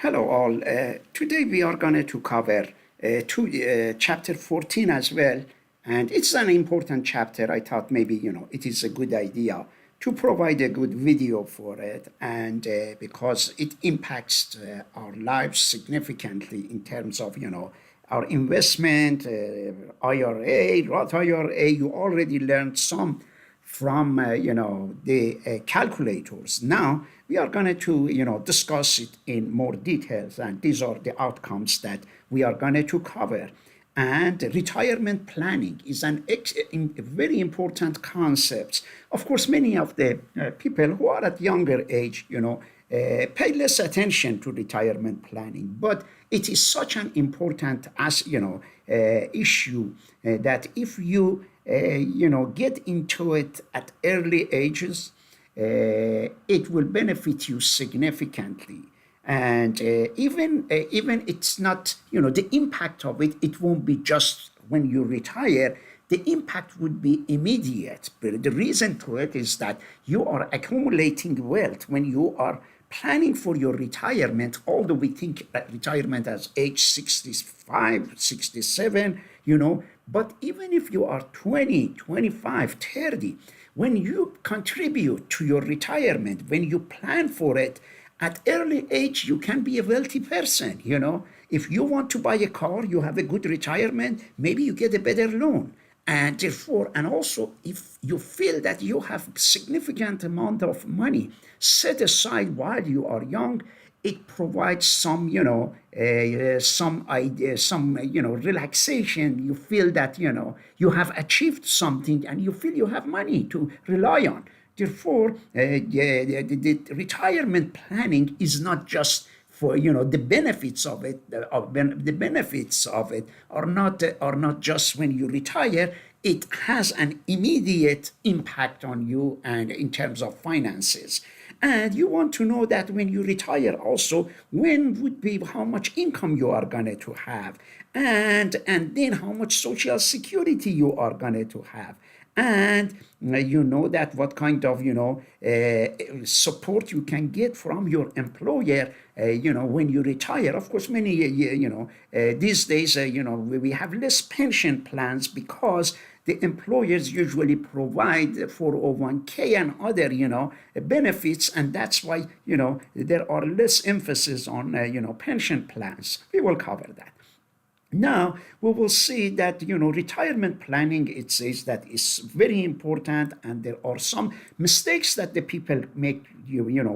Hello all. Today we are going to cover chapter 14 as well, and it's an important chapter. I thought maybe it is a good idea to provide a good video for it, and because it impacts our lives significantly in terms of our investment, IRA, Roth IRA. You already learned some from the calculators. Now we are going to discuss it in more details, and these are the outcomes that we are going to cover. And retirement planning is a very important concept. Of course, many of the people who are at younger age, pay less attention to retirement planning, but it is such an important issue that if you get into it at early ages, it will benefit you significantly. And even it's not the impact of it won't be just when you retire. The impact would be immediate. But the reason to it is that you are accumulating wealth when you are planning for your retirement, although we think retirement as age 65, 67, but even if you are 20, 25, 30, when you contribute to your retirement, when you plan for it, at early age, you can be a wealthy person, If you want to buy a car, you have a good retirement, maybe you get a better loan. And therefore, and also if you feel that you have significant amount of money set aside while you are young, it provides some, some idea, some, relaxation. You feel that, you have achieved something and you feel you have money to rely on. Therefore, the retirement planning is not just for the benefits of it. The benefits of it are not just when you retire. It has an immediate impact on you and in terms of finances. And you want to know that when you retire also, when would be how much income you are going to have, and then how much social security you are going to have. And that what kind of support you can get from your employer when you retire. Of course, many these days we have less pension plans because the employers usually provide 401k and other benefits, and that's why there are less emphasis on pension plans. We will cover that. Now we will see that retirement planning, it says that is very important, and there are some mistakes that the people make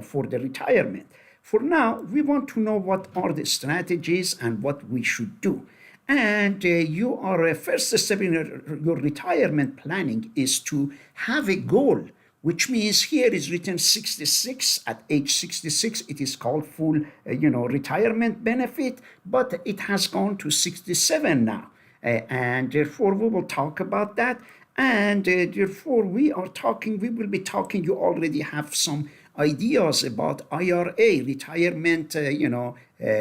for the retirement. For now, we want to know what are the strategies and what we should do. And you are first step in your retirement planning is to have a goal, which means here is written 66. At age 66, it is called full, retirement benefit, but it has gone to 67 now. And therefore, we will talk about that. And therefore, we will be talking, you already have some ideas about IRA, retirement,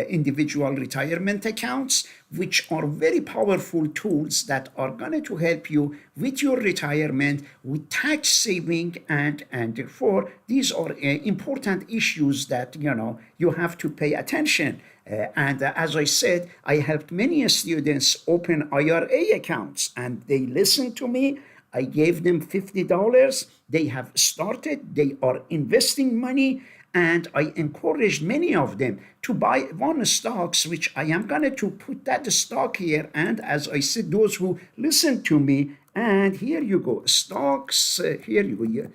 individual retirement accounts, which are very powerful tools that are going to help you with your retirement, with tax saving, and therefore these are important issues that you have to pay attention. And as I said, I helped many students open IRA accounts, and they listened to me. I gave them $50. They have started, they are investing money, and I encouraged many of them to buy one stocks, which I am going to put that stock here. And as I said, those who listen to me, and here you go, stocks, here you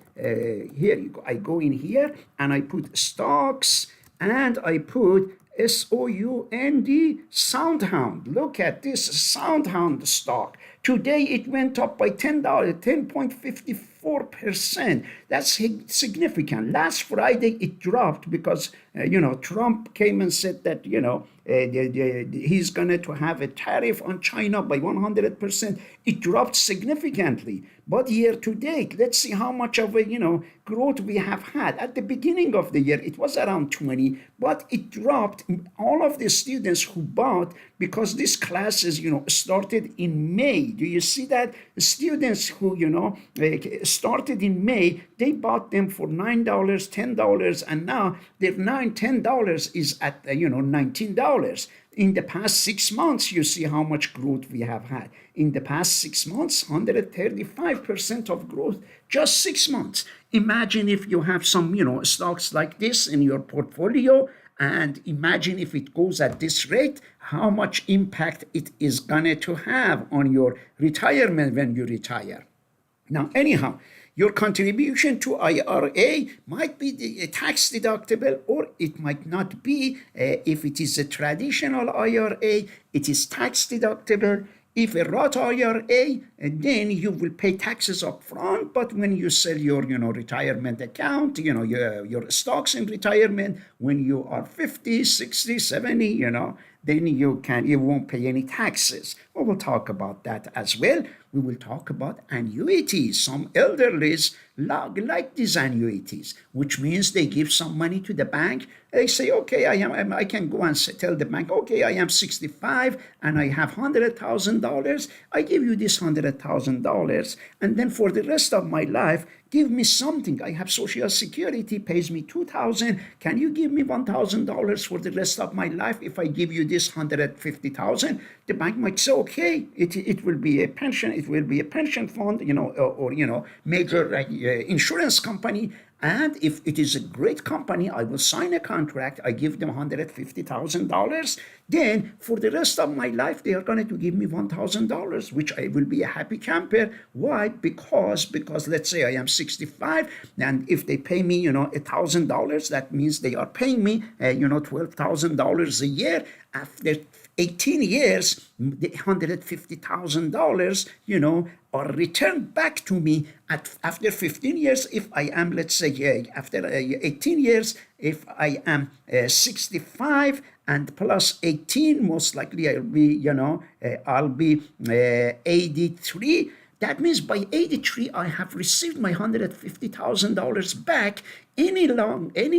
go. I go in here and I put stocks, and I put SOUND, SoundHound. Look at this SoundHound stock. Today it went up by $10, 10.54%. That's significant. Last Friday it dropped because Trump came and said that he's going to have a tariff on China by 100%. It dropped significantly. But year to date, let's see how much of a growth we have had. At the beginning of the year, it was around 20, but it dropped. All of the students who bought, because these classes started in May money. Do you see that? Students who, started in May, they bought them for $9, $10, and now their $10 is at, $19. In the past 6 months, you see how much growth we have had. In the past 6 months, 135% of growth, just 6 months. Imagine if you have some, stocks like this in your portfolio, and imagine if it goes at this rate, how much impact it is going to have on your retirement when you retire. Now, anyhow, your contribution to IRA might be tax deductible, or it might not be. If it is a traditional IRA, it is tax deductible. If a Roth IRA, then you will pay taxes up front, but when you sell your, retirement account, your stocks in retirement, when you are 50, 60, 70, then you won't pay any taxes. We will talk about that as well. We will talk about annuities. Some elderlies like these annuities, which means they give some money to the bank. They say, okay, I can go and tell the bank, okay, I am 65 and I have $100,000. I give you this $100,000, and then for the rest of my life, give me something. I have Social Security, pays me $2,000. Can you give me $1,000 for the rest of my life if I give you this $150,000? The bank might say, okay, it will be a pension. It will be a pension fund, or major insurance company. And if it is a great company, I will sign a contract. I give them $150,000. Then for the rest of my life, they are going to give me $1,000, which I will be a happy camper. Why? Because let's say I am 65, and if they pay me, $1,000, that means they are paying me, $12,000 a year. After 18 years, the $150,000, are returned back to me after 15 years. If I am, let's say, after 18 years, if I am 65 and plus 18, most likely I'll be 83. That means by 83, I have received my $150,000 back. Any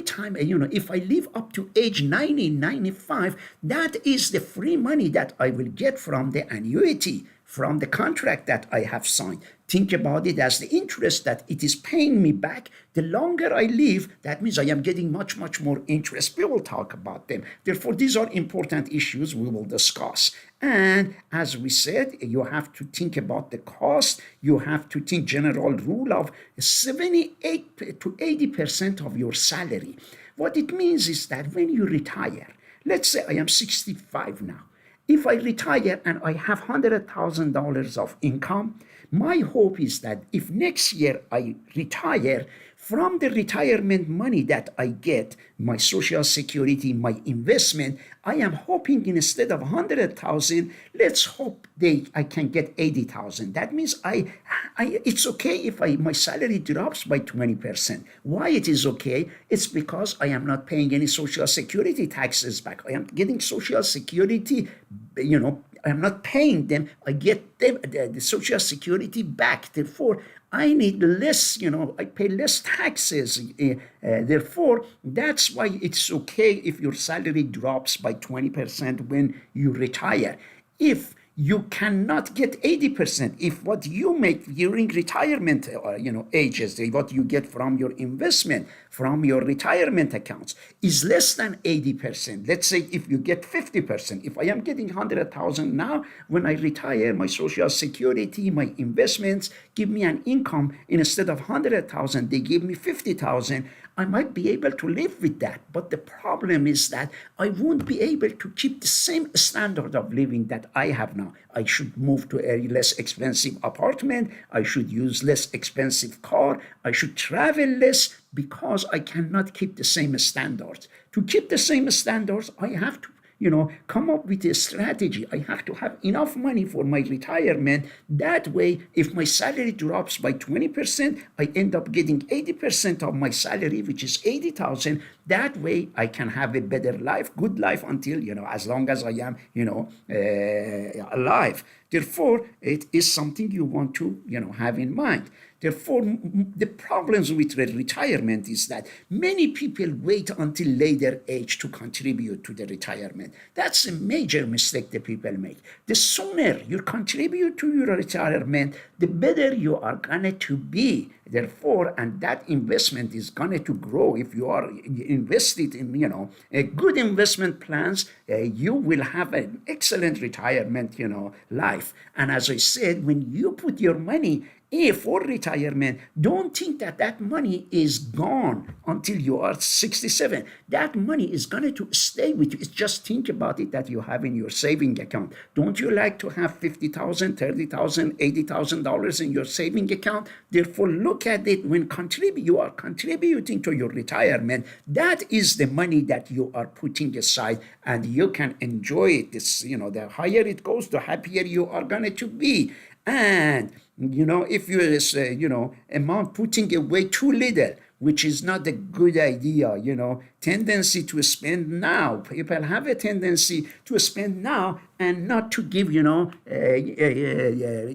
time, if I live up to age 90, 95, that is the free money that I will get from the annuity, from the contract that I have signed. Think about it as the interest that it is paying me back. The longer I live, that means I am getting much, much more interest. We will talk about them. Therefore, these are important issues we will discuss. And as we said, you have to think about the cost. You have to think general rule of 78 to 80% of your salary. What it means is that when you retire, let's say I am 65 now. If I retire and I have $100,000 of income, my hope is that if next year I retire, from the retirement money that I get, my Social Security, my investment, I am hoping instead of 100,000, let's hope I can get 80,000. That means it's okay if my salary drops by 20%. Why it is okay? It's because I am not paying any Social Security taxes back. I am getting Social Security, I'm not paying them. I get them, the Social Security back. Therefore, I need less, I pay less taxes. Therefore, that's why it's okay if your salary drops by 20% when you retire. If you cannot get 80%, if what you make during retirement ages, what you get from your investment, from your retirement accounts is less than 80%. Let's say if you get 50%, if I am getting 100,000 now, when I retire, my Social Security, my investments give me an income. Instead of 100,000, they give me 50,000. I might be able to live with that. But the problem is that I won't be able to keep the same standard of living that I have now. I should move to a less expensive apartment. I should use less expensive car. I should travel less because I cannot keep the same standards. To keep the same standards, I have to come up with a strategy. I have to have enough money for my retirement. That way, if my salary drops by 20%, I end up getting 80% of my salary, which is 80,000. That way I can have a better life, good life until, as long as I am, alive. Therefore, it is something you want to, have in mind. Therefore, the problems with retirement is that many people wait until later age to contribute to the retirement. That's a major mistake that people make. The sooner you contribute to your retirement, the better you are going to be. Therefore, and that investment is going to grow. If you are invested in, a good investment plans, you will have an excellent retirement, life. And as I said, when you put your money for retirement, don't think that that money is gone until you are 67. That money is going to stay with you. It's just think about it that you have in your saving account. Don't you like to have $50,000, $30,000, $80,000 in your saving account? Therefore, look at it when you are contributing to your retirement. That is the money that you are putting aside, and you can enjoy it. The higher it goes, the happier you are going to be. And if you amount putting away too little, which is not a good idea, tendency to spend now. People have a tendency to spend now and not to give,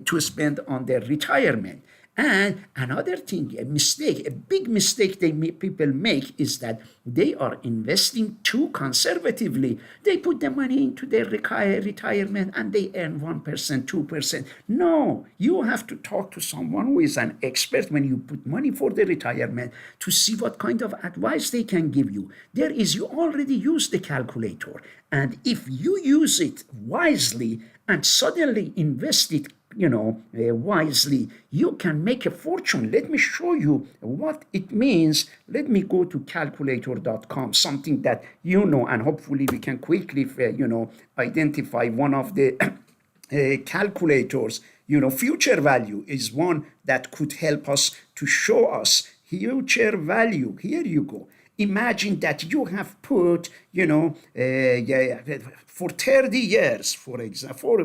to spend on their retirement. And another thing, a big mistake people make is that they are investing too conservatively. They put the money into their retirement and they earn 1%, 2%. No, you have to talk to someone who is an expert when you put money for the retirement to see what kind of advice they can give you. You already use the calculator. And if you use it wisely and suddenly invest it wisely, you can make a fortune. Let me show you what it means. Let me go to calculator.com, something that and hopefully we can quickly, identify one of the calculators. Future value is one that could help us to show us future value. Here you go. Imagine that you have put, for 30 years, for example,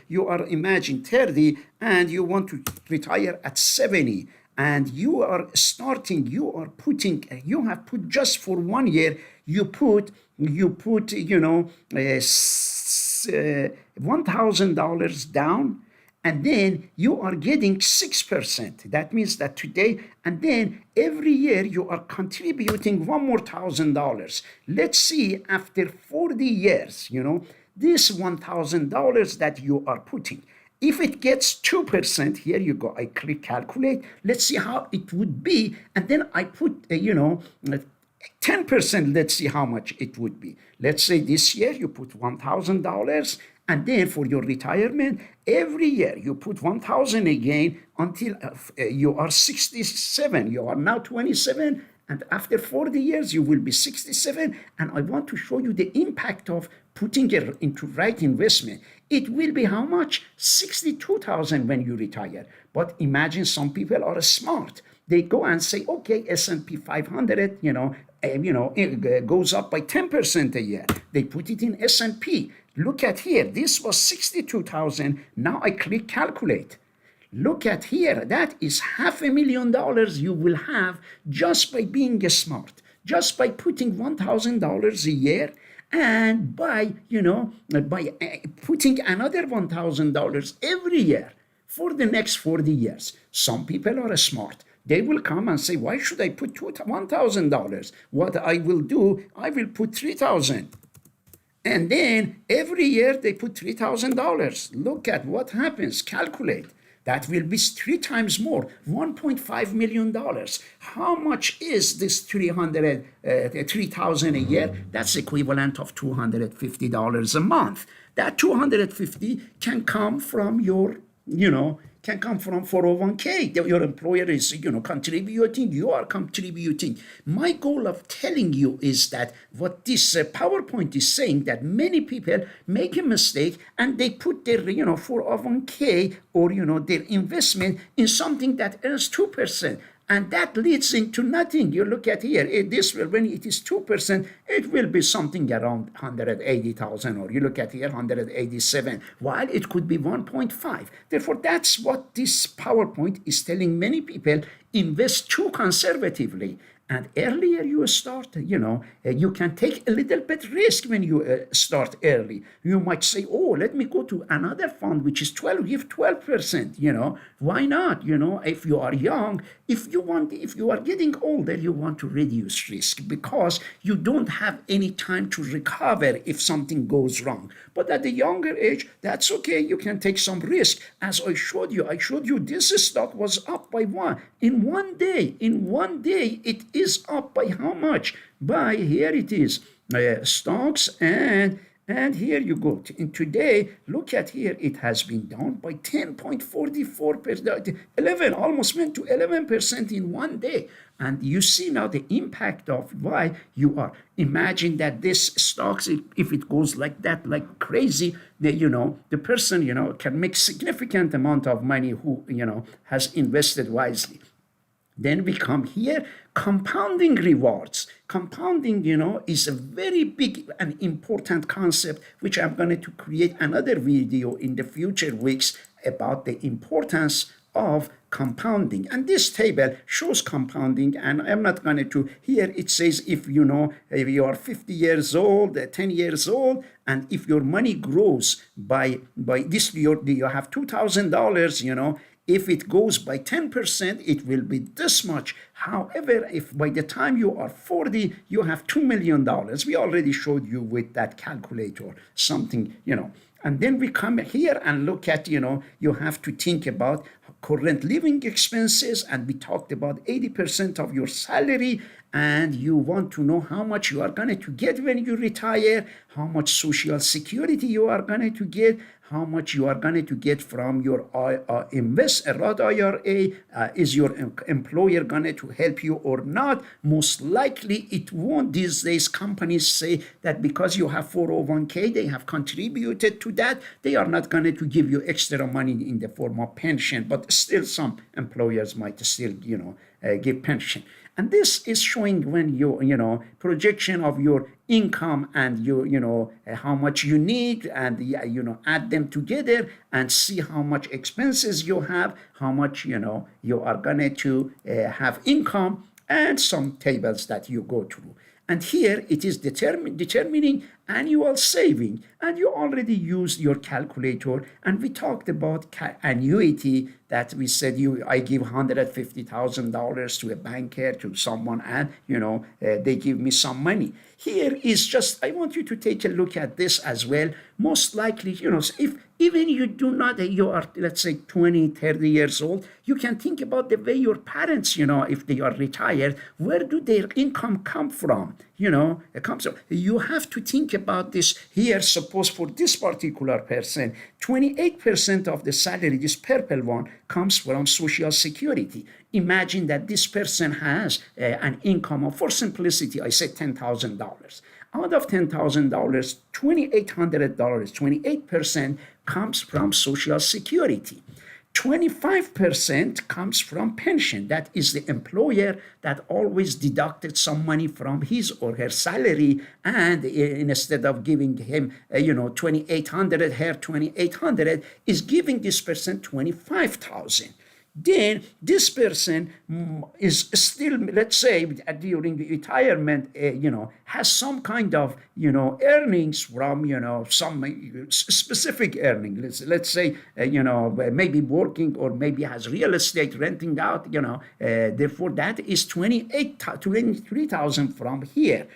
you are imagine 30 and you want to retire at 70, and you are putting, you have put just for 1 year, you put $1,000 down, and then you are getting 6%. That means that today, and then every year you are contributing one more $1,000. Let's see after 40 years, this $1,000 that you are putting. If it gets 2%, here you go, I click calculate. Let's see how it would be. And then I put, 10%, let's see how much it would be. Let's say this year you put $1,000, and then for your retirement, every year you put 1,000 again until you are 67. You are now 27, and after 40 years you will be 67. And I want to show you the impact of putting it into right investment. It will be how much? 62,000 when you retire. But imagine some people are smart. They go and say, okay, S&P 500, it goes up by 10% a year. They put it in S&P. Look at here. This was 62,000. Now I click calculate. Look at here. That is $500,000 you will have just by being smart, just by putting $1,000 a year, and by putting another $1,000 every year for the next 40 years. Some people are smart. They will come and say, why should I put $1,000? What I will do, I will put $3,000. And then every year they put $3,000. Look at what happens. Calculate. That will be 3 times more, $1.5 million. How much is this $3,000 a year? That's equivalent of $250 a month. That $250 can come from your, can come from 401k. Your employer is, contributing, you are contributing. My goal of telling you is that what this PowerPoint is saying, that many people make a mistake and they put their, 401k or, their investment in something that earns 2%. And that leads into nothing. You look at here, when it is 2%, it will be something around 180,000, or you look at here, 187, while it could be 1.5. Therefore, that's what this PowerPoint is telling many people: invest too conservatively. And earlier you start, you can take a little bit risk when you start early. You might say, oh, let me go to another fund which is 12, give 12%, why not? If you are young, if you are getting older, you want to reduce risk because you don't have any time to recover if something goes wrong. But at the younger age, that's okay. You can take some risk. As I showed you this stock was up by one. In one day, it is up by how much? By, here it is, stocks and here you go. In today, look at here, it has been down by 10.44%, 11, almost went to 11% in one day. And you see now the impact of why you are. Imagine that this stocks, if it goes like that, like crazy, the person, can make significant amount of money who, has invested wisely. Then we come here, compounding rewards. Compounding, is a very big and important concept, which I'm going to create another video in the future weeks about the importance of compounding. And this table shows compounding, and I'm not going to, here it says if you are 50 years old, 10 years old, and if your money grows by this, you have $2,000, if it goes by 10%, it will be this much. However, if by the time you are 40, you have $2 million, we already showed you with that calculator something, And then we come here and look at, you have to think about current living expenses, and we talked about 80% of your salary, and you want to know how much you are going to get when you retire, how much social security you are going to get, how much you are going to get from your Roth IRA. Is your employer going to help you or not? Most likely it won't. These days, companies say that because you have 401k, they have contributed to that. They are not going to give you extra money in the form of pension, but still some employers might still, give pension. And this is showing when projection of your income and how much you need, and add them together and see how much expenses you have, how much you are going to have income, and some tables that you go through. And here it is determining annual saving. And you already used your calculator. And we talked about annuity, that we said I give $150,000 to a banker, to someone, and they give me some money. Here is just, I want you to take a look at this as well. Most likely, if even you do not, you are, let's say, 20, 30 years old, you can think about the way your parents, if they are retired, where do their income come from? It comes from. You have to think about this here. Suppose for this particular person, 28% of the salary, this purple one, comes from Social Security. Imagine that this person has an income of, for simplicity, I said $10,000. Out of $10,000, $2,800, 28% comes from Social Security. 25% comes from pension. That is the employer that always deducted some money from his or her salary, and instead of giving him, $2,800, her $2,800, is giving this person $25,000. Then this person is still, let's say, during the retirement, has some kind of, earnings from, some specific earnings. Let's say, maybe working, or maybe has real estate renting out, therefore that is 23,000 from here.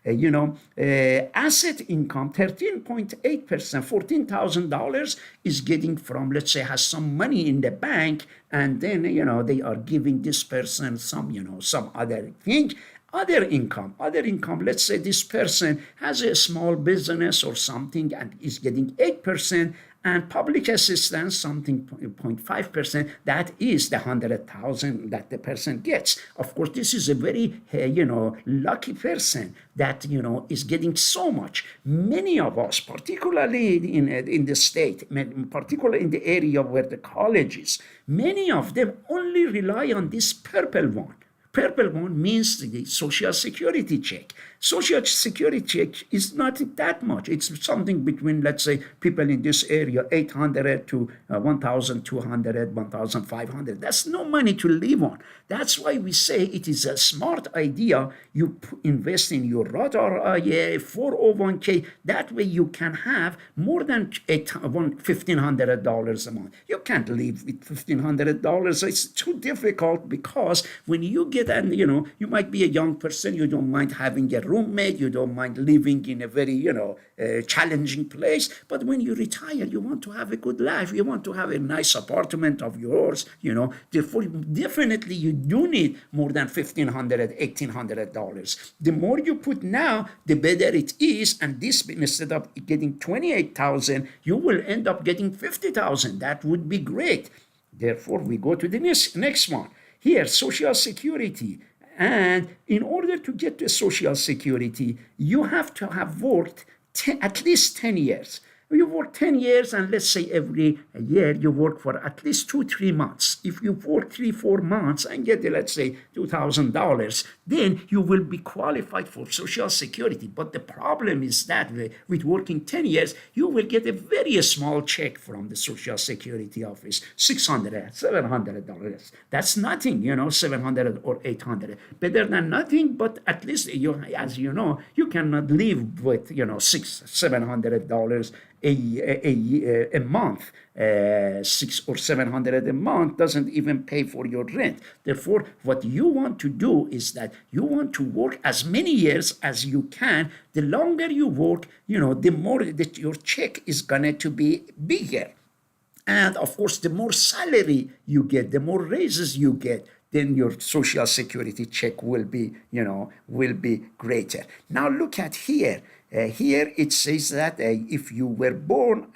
Asset income, 13.8%, $14,000 is getting from, let's say, has some money in the bank, and then, they are giving this person some, some other thing. Other income, let's say this person has a small business or something and is getting 8%, and public assistance, something 0.5%, that is the 100,000 that the person gets. Of course, this is a very, lucky person that, is getting so much. Many of us, particularly in the state, particularly in the area where the college is, many of them only rely on this purple one. Purple one means the Social Security check. Social Security check is not that much. It's something between, let's say, people in this area, 800 to 1,200, 1,500. That's no money to live on. That's why we say it is a smart idea. You invest in your Roth IRA, 401k. That way you can have more than $1,500 a month. You can't live with $1,500. It's too difficult because when you get, and you might be a young person, you don't mind having a roommate, you don't mind living in a very, challenging place. But when you retire, you want to have a good life. You want to have a nice apartment of yours, Therefore, definitely you do need more than $1,500, $1,800. The more you put now, the better it is. And this, instead of getting 28,000, you will end up getting 50,000. That would be great. Therefore, we go to the next one. Here, Social Security. And in order to get to Social Security, you have to have worked at least 10 years. You work 10 years, and let's say every year you work for at least 2-3 months. If you work 3-4 months and get, let's say, $2,000, then you will be qualified for Social Security. But the problem is that with working 10 years, you will get a very small check from the Social Security office, $600, $700. That's nothing, $700 or $800. Better than nothing, but at least, as you know, you cannot live with, $600-$700 a month. $600 or $700 a month doesn't even pay for your rent. Therefore, what you want to do is that you want to work as many years as you can. The longer you work, the more that your check is going to be bigger. And of course, the more salary you get, the more raises you get, then your Social Security check will be greater. Now look at here. Here it says that if you were born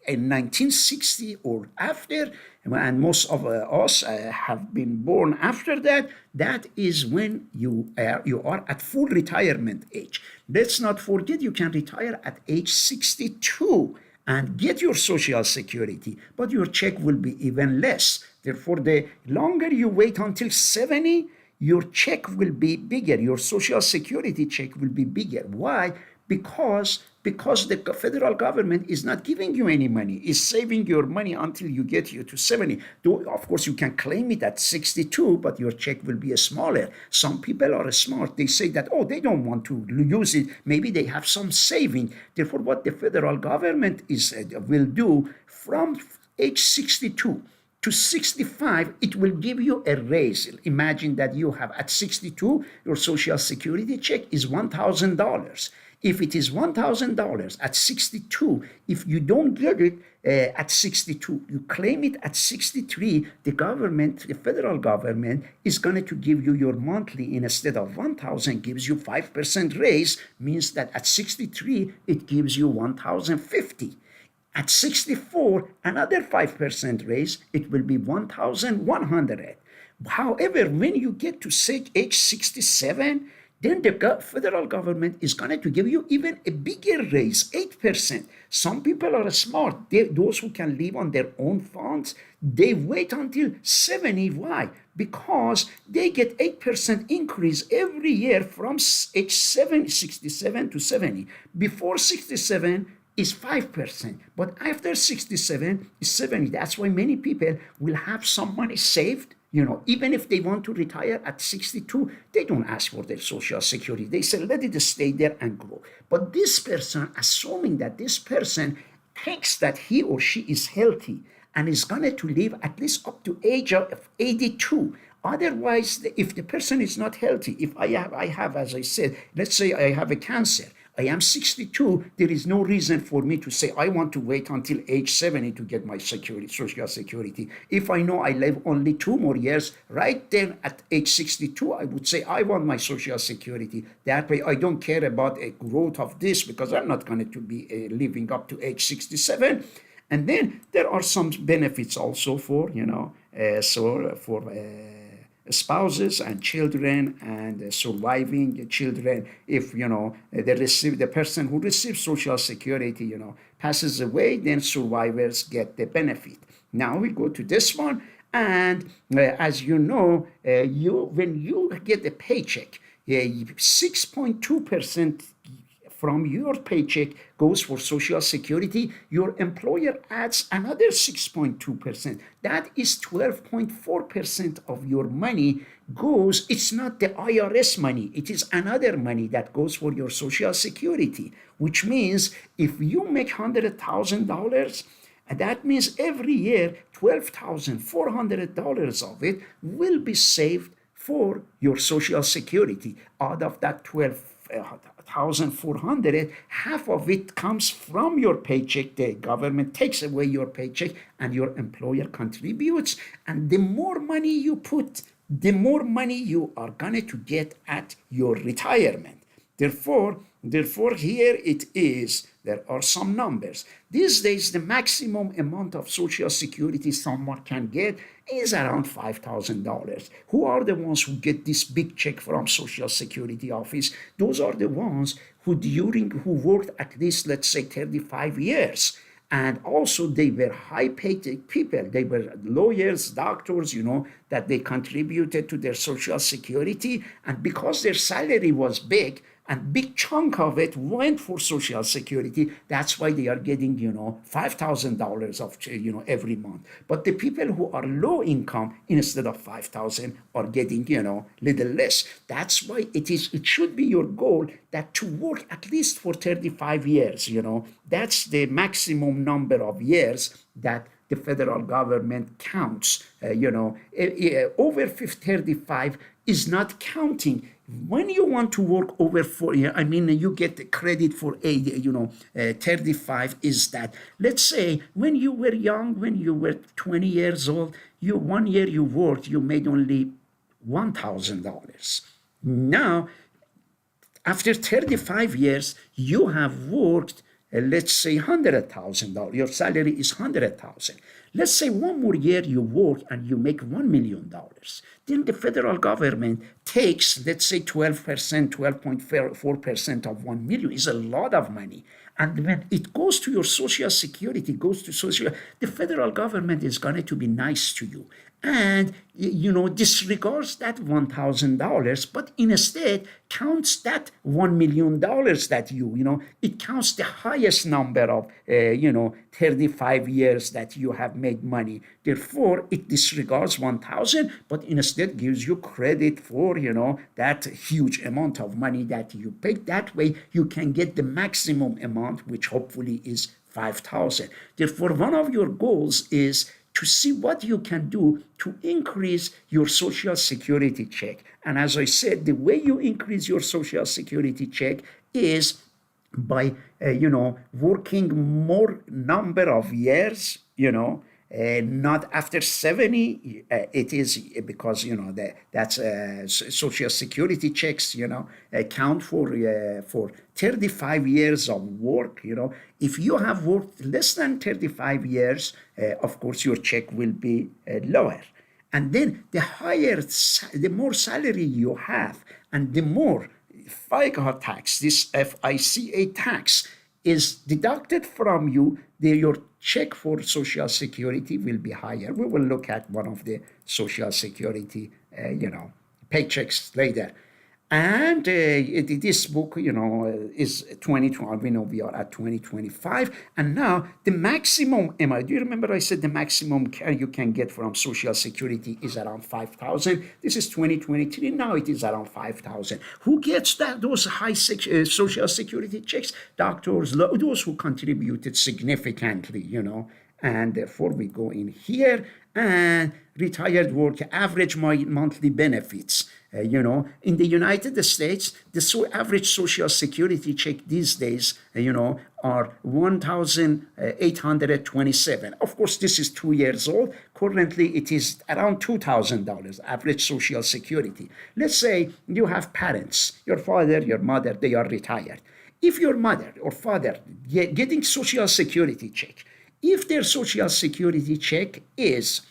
in 1960 or after, and most of us have been born after that, that is when you are at full retirement age. Let's not forget you can retire at age 62 and get your Social Security, but your check will be even less. Therefore, the longer you wait until 70, your check will be bigger. Your Social Security check will be bigger. Why? Because the federal government is not giving you any money, is saving your money until you get you to 70. Though, of course, you can claim it at 62, but your check will be smaller. Some people are smart. They say that, they don't want to use it. Maybe they have some saving. Therefore, what the federal government will do from age 62 to 65, it will give you a raise. Imagine that you have at 62, your Social Security check is $1,000. If it is $1,000 at 62, if you don't get it at 62, you claim it at 63, the federal government is going to give you your monthly, instead of 1,000, gives you 5% raise, means that at 63, it gives you 1,050. At 64, another 5% raise, it will be 1,100. However, when you get to age 67, then the federal government is going to give you even a bigger raise, 8%. Some people are smart. Those who can live on their own funds, they wait until 70. Why? Because they get 8% increase every year from age 67 to 70. Before 67, is 5%, but after 67 is 70. That's why many people will have some money saved. Even if they want to retire at 62, they don't ask for their Social Security. They say, let it stay there and grow. But this person, assuming that this person thinks that he or she is healthy and is going to live at least up to age of 82. Otherwise, if the person is not healthy, if I have, as I said, let's say I have a cancer, I am 62, there is no reason for me to say I want to wait until age 70 to get my Social Security. If I know I live only 2 more years, right then at age 62, I would say I want my Social Security. That way I don't care about a growth of this because I'm not going to be living up to age 67. And then there are some benefits also for, spouses and children and surviving children. If the person who receives Social Security passes away, then survivors get the benefit. Now we go to this one, And as you know, when you get a paycheck, 6.2% from your paycheck goes for social security. Your employer adds another 6.2%. That is 12.4% of your money goes. It's not the IRS money, it is another money that goes for your social security, which means if you make $100,000, and that means every year $12,400 of it will be saved for your social security. Out of that 12,400, half of it comes from your paycheck. The government takes away your paycheck and your employer contributes. And the more money you put, the more money you are going to get at your retirement. Therefore, here it is. There are some numbers. These days, the maximum amount of Social Security someone can get is around $5,000. Who are the ones who get this big check from Social Security office? Those are the ones who worked at least, let's say, 35 years. And also they were high-paid people. They were lawyers, doctors, that they contributed to their Social Security. And because their salary was big, and big chunk of it went for Social Security, that's why they are getting, $5,000 of, every month. But the people who are low income, instead of 5,000, are getting, little less. That's why it should be your goal that to work at least for 35 years, That's the maximum number of years that the federal government counts. Over 35 is not counting. When you want to work over 4 years, you get the credit for 35 is that, let's say, when you were young, when you were 20 years old, 1 year you worked, you made only $1,000. Now, after 35 years, you have worked, let's say $100,000. Your salary is $100,000. Let's say one more year you work and you make $1 million. Then the federal government takes, let's say 12%, 12.4% of 1 million is a lot of money. And when it goes to your Social Security, the federal government is going to be nice to you. And, disregards that $1,000, but instead counts that $1 million that it counts the highest number of, 35 years that you have made money. Therefore, it disregards 1,000, but instead gives you credit for, that huge amount of money that you paid. That way, you can get the maximum amount, which hopefully is 5,000. Therefore, one of your goals is to see what you can do to increase your Social Security check. And as I said, the way you increase your Social Security check is by, working more number of years, not after 70. It is because, that's Social Security checks, count for 35 years of work. If you have worked less than 35 years, of course, your check will be lower. And then the more salary you have, and the more FICA tax, this FICA tax, is deducted from you, your check for Social Security will be higher. We will look at one of the Social Security, paychecks later. And this book, is 2020. We know we are at 2025. And now the maximum amount, do you remember I said the maximum you can get from Social Security is around 5,000? This is 2023. Now it is around 5,000. Who gets those high Social Security checks? Doctors, those who contributed significantly, And therefore, we go in here and retired worker average monthly benefits. In the United States, the average Social Security check these days, are $1,827. Of course, this is 2 years old. Currently, it is around $2,000 average Social Security. Let's say you have parents, your father, your mother, they are retired. If your mother or father getting Social Security check, if their Social Security check is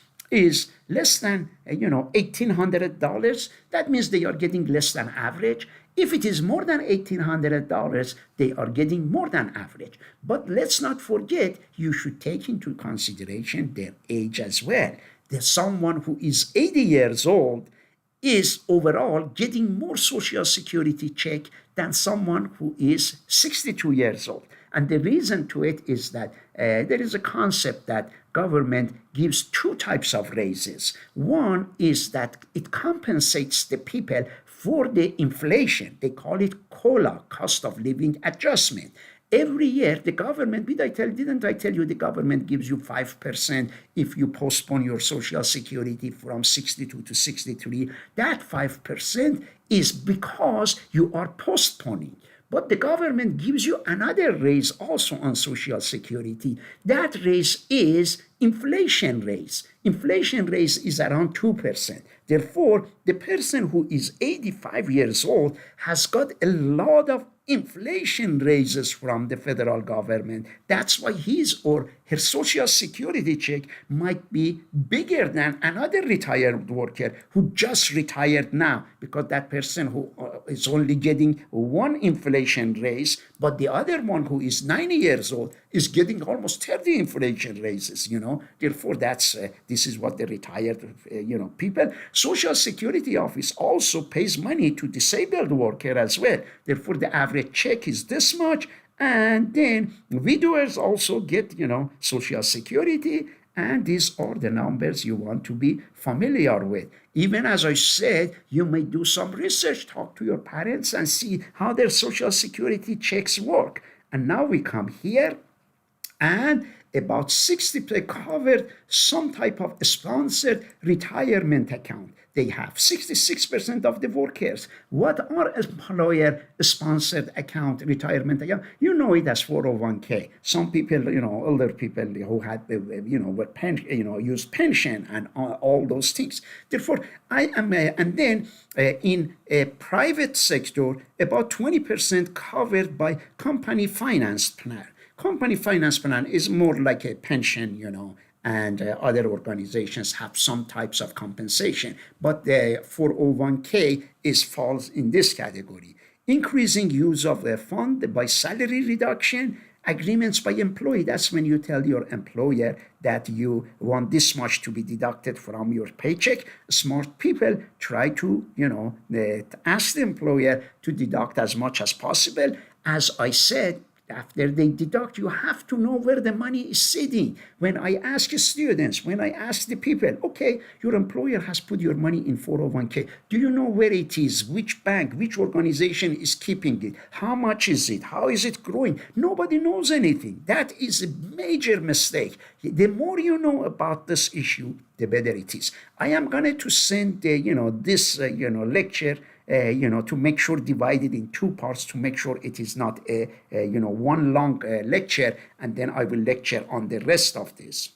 less than $1,800, that means they are getting less than average. If it is more than $1,800, they are getting more than average. But let's not forget, you should take into consideration their age as well. someone who is 80 years old is overall getting more social security check than someone who is 62 years old. And the reason to it is that there is a concept that government gives two types of raises. One is that it compensates the people for the inflation. They call it COLA, cost of living adjustment. Every year, the government, didn't I tell you the government gives you 5% if you postpone your social security from 62 to 63? That 5% is because you are postponing. But the government gives you another raise also on social security. That raise is inflation raise. Inflation raise is around 2%. Therefore, the person who is 85 years old has got a lot of inflation raises from the federal government. That's why his or her social security check might be bigger than another retired worker who just retired now, because that person who is only getting one inflation raise, but the other one who is 90 years old is getting almost 30 inflation raises, Therefore, this is what the retired, people. Social Security Office also pays money to disabled worker as well. Therefore, the average check is this much. And then widowers also get, Social Security. And these are the numbers you want to be familiar with. Even as I said, you may do some research, talk to your parents and see how their Social Security checks work. And now we come here, and about 60% covered some type of sponsored retirement account. They have 66% of the workers. What are employer-sponsored account, retirement account? You know it as 401k. Some people, older people who had, used pension and all those things. Therefore, and then in a private sector, about 20% covered by company finance plan. Company finance plan is more like a pension, and other organizations have some types of compensation. But the 401k falls in this category. Increasing use of a fund by salary reduction, agreements by employee. That's when you tell your employer that you want this much to be deducted from your paycheck. Smart people try to, ask the employer to deduct as much as possible. As I said, after they deduct, you have to know where the money is sitting. When I ask students, when I ask the people, okay, your employer has put your money in 401k. Do you know where it is? Which bank, which organization is keeping it? How much is it? How is it growing? Nobody knows anything. That is a major mistake. The more you know about this issue, the better it is. I am going to send, this, lecture to make sure divided in two parts, to make sure it is not one long lecture, and then I will lecture on the rest of this.